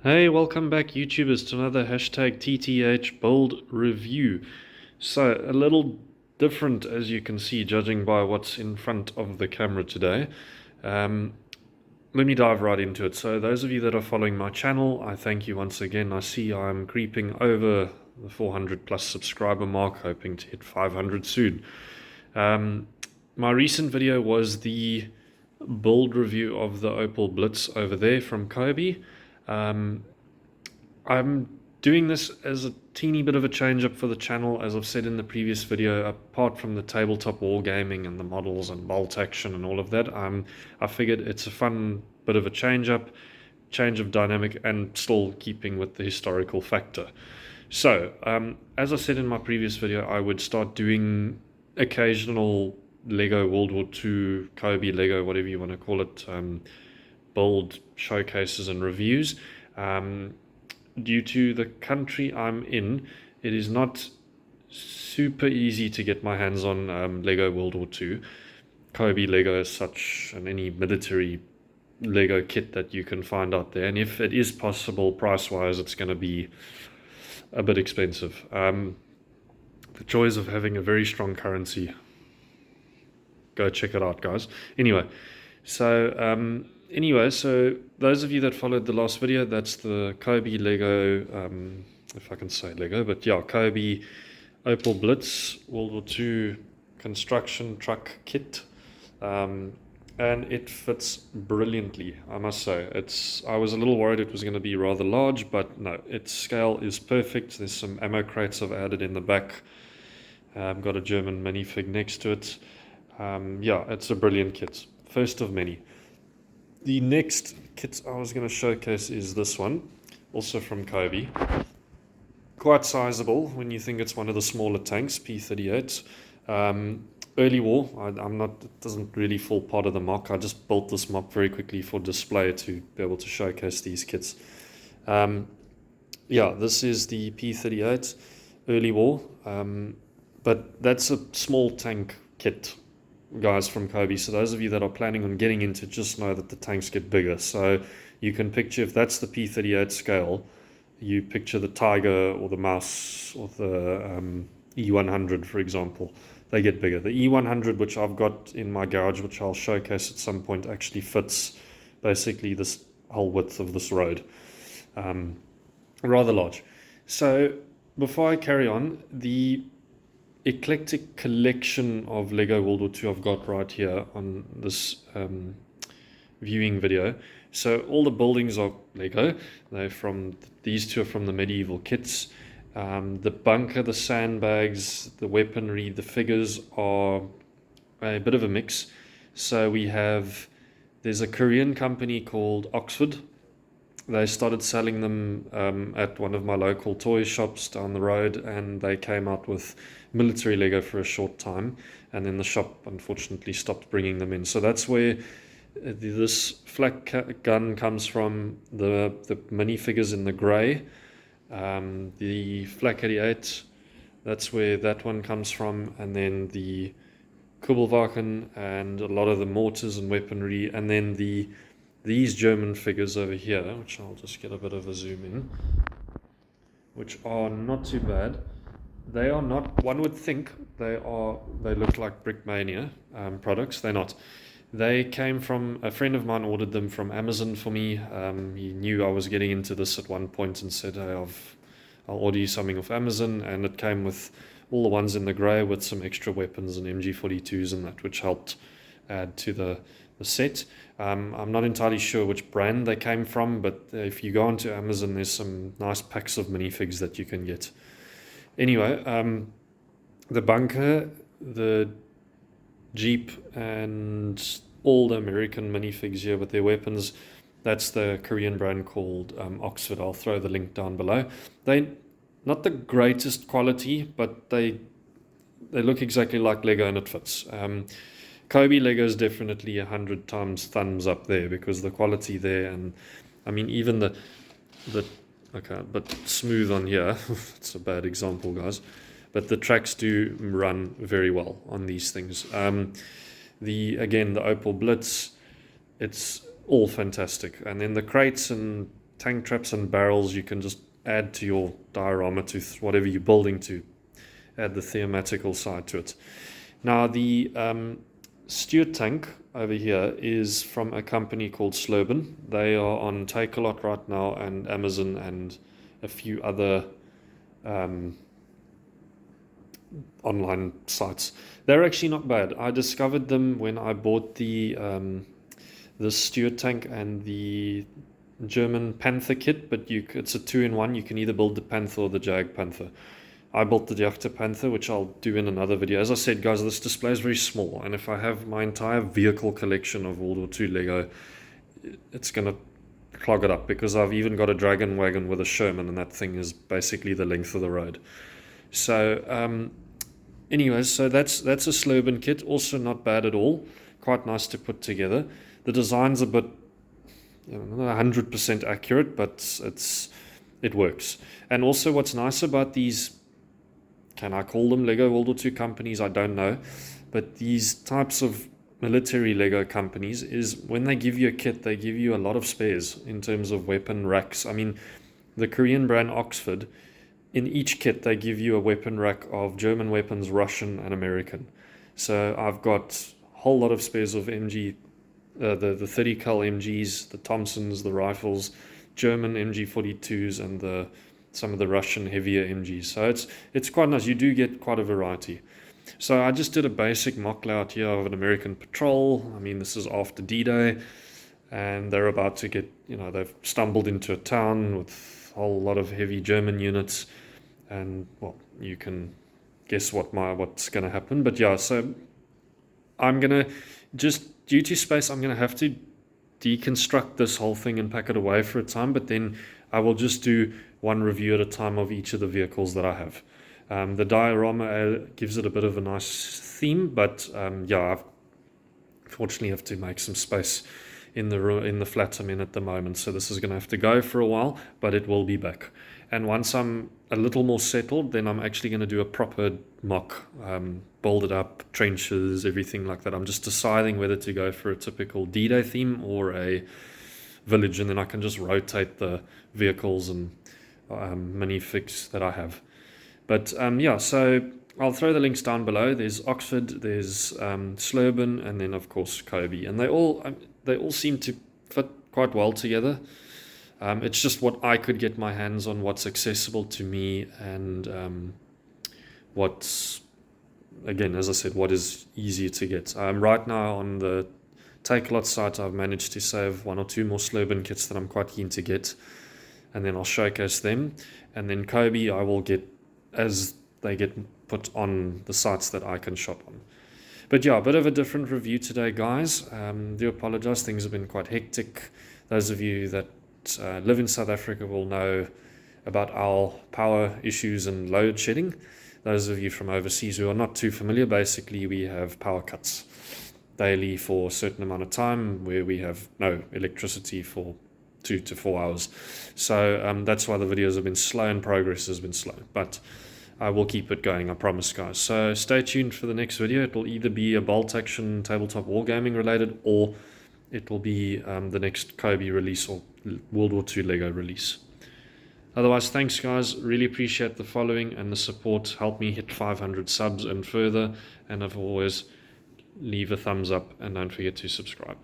Hey, welcome back YouTubers to another hashtag TTH Build review. So, a little different as you can see, judging by what's in front of the camera today. Um, Let me dive right into it. So, those of you that are following my channel, I thank you once again. I see I'm creeping over the 400 plus subscriber mark, hoping to hit 500 soon. My recent video was the build review of the Opel Blitz over there from Cobi. I'm doing this as a teeny bit of a change up for the channel, as I've said in the previous video. Apart from the tabletop wargaming and the models and bolt action and all of that, I figured it's a fun bit of a change up, change of dynamic, and still keeping with the historical factor. So, as I said in my previous video, I would start doing occasional Lego World War II, Cobi Lego, whatever you want to call it, build showcases and reviews. Due to the country I'm in, it is not super easy to get my hands on Lego World War II. Cobi Lego is such, and any military Lego kit that you can find out there. And if it is possible, price-wise, it's going to be a bit expensive. The joys of having a very strong currency. Go check it out, guys. So those of you that followed the last video, that's the Cobi Lego, if I can say Lego, but yeah, Cobi Opel Blitz World War II construction truck kit. And it fits brilliantly, I must say. I was a little worried it was going to be rather large, but no, its scale is perfect. There's some ammo crates I've added in the back. I've got a German minifig next to it. Yeah, it's a brilliant kit. First of many. The next kit I was going to showcase is this one, also from Cobi. Quite sizable when you think it's one of the smaller tanks, P38. Early war, it doesn't really fall part of the mock. I just built this mock very quickly for display to be able to showcase these kits. Yeah, this is the P38 early war, but that's a small tank kit, guys, from Cobi. So those of you that are planning on getting into, just know that the tanks get bigger. So you can picture, if that's the P38 scale, you picture the Tiger or the Mouse or the E100, for example. They get bigger. The E100, which I've got in my garage, which I'll showcase at some point, actually fits basically this whole width of this road. Rather large. So before I carry on, the eclectic collection of Lego World War II I've got right here on this viewing video. So all the buildings are Lego. These two are from the medieval kits. The bunker, the sandbags, the weaponry, the figures are a bit of a mix. So there's a Korean company called Oxford. They started selling them at one of my local toy shops down the road, and they came out with military Lego for a short time, and then the shop unfortunately stopped bringing them in. So that's where this flak gun comes from, the minifigures in the grey. The Flak 88, that's where that one comes from, and then the Kubelwagen and a lot of the mortars and weaponry, and then these German figures over here, which I'll just get a bit of a zoom in, which are not too bad. They are not, one would think they look like Brickmania products. They're not. They came from, a friend of mine ordered them from Amazon for me. He knew I was getting into this at one point and said, hey, I'll order you something off Amazon. And it came with all the ones in the grey with some extra weapons and MG42s and that, which helped add to the set. I'm not entirely sure which brand they came from, but if you go onto Amazon, there's some nice packs of minifigs that you can get. Anyway, the bunker, the Jeep, and all the American minifigs here with their weapons, that's the Korean brand called Oxford. I'll throw the link down below. They not the greatest quality, but they look exactly like Lego and it fits. Cobi Lego is definitely 100 times thumbs up there because the quality there, and I mean even the okay, but smooth on here. It's a bad example, guys. But the tracks do run very well on these things. Again, the Opel Blitz, it's all fantastic. And then the crates and tank traps and barrels you can just add to your diorama, to whatever you're building, to add the thematical side to it. Now the Stewart tank over here is from a company called Sluban. They are on Takealot right now, and Amazon, and a few other online sites. They're actually not bad. I discovered them when I bought the Stewart tank and the German Panther kit, but it's a 2-in-1. You can either build the Panther or the Jag Panther. I built the WW2 Panther, which I'll do in another video. As I said, guys, this display is very small, and if I have my entire vehicle collection of World War II Lego, it's going to clog it up, because I've even got a Dragon wagon with a Sherman, and that thing is basically the length of the road. So anyways, so that's a Sluban kit, also not bad at all, quite nice to put together. The design's a bit, not 100% accurate, but it works. And also what's nice about these, can I call them Lego World War II companies? I don't know, but these types of military Lego companies is when they give you a kit, they give you a lot of spares in terms of weapon racks. I mean, the Korean brand Oxford, in each kit they give you a weapon rack of German weapons, Russian and American. So I've got a whole lot of spares of MG, the 30 cal MGs, the Thompsons, the rifles, German MG42s, and some of the Russian heavier MGs. So it's quite nice. You do get quite a variety. So I just did a basic mock layout here of an American patrol. I mean, this is after D-Day, and they're about to get, they've stumbled into a town with a whole lot of heavy German units, and well, you can guess what's going to happen. But yeah, so I'm going to, just due to space, I'm going to have to deconstruct this whole thing and pack it away for a time, but then I will just do one review at a time of each of the vehicles that I have. The diorama gives it a bit of a nice theme, but yeah, I fortunately have to make some space in the flat I'm in at the moment, so this is going to have to go for a while, but it will be back. And once I'm a little more settled, then I'm actually going to do a proper mock, build it up, trenches, everything like that. I'm just deciding whether to go for a typical D-Day theme or a village, and then I can just rotate the vehicles and minifigs that I have. But yeah, so I'll throw the links down below. There's Oxford, there's Sluban, and then of course Cobi, and they all seem to fit quite well together. It's just what I could get my hands on, what's accessible to me, and what's, again, as I said, what is easier to get. Right now on the Takealot site, I've managed to save 1 or 2 more Sluban kits that I'm quite keen to get, and then I'll showcase them. And then Cobi I will get as they get put on the sites that I can shop on. But yeah, a bit of a different review today, guys. Do apologize, things have been quite hectic. Those of you that live in South Africa will know about our power issues and load shedding. Those of you from overseas who are not too familiar, basically we have power cuts daily for a certain amount of time where we have no electricity for 2 to 4 hours. So that's why the videos have been slow and progress has been slow, but I will keep it going, I promise, guys. So stay tuned for the next video. It will either be a bolt action tabletop wargaming related, or it will be the next Cobi release or World War II Lego release. Otherwise, thanks guys, really appreciate the following and the support. Help me hit 500 subs and further, and as always, leave a thumbs up and don't forget to subscribe.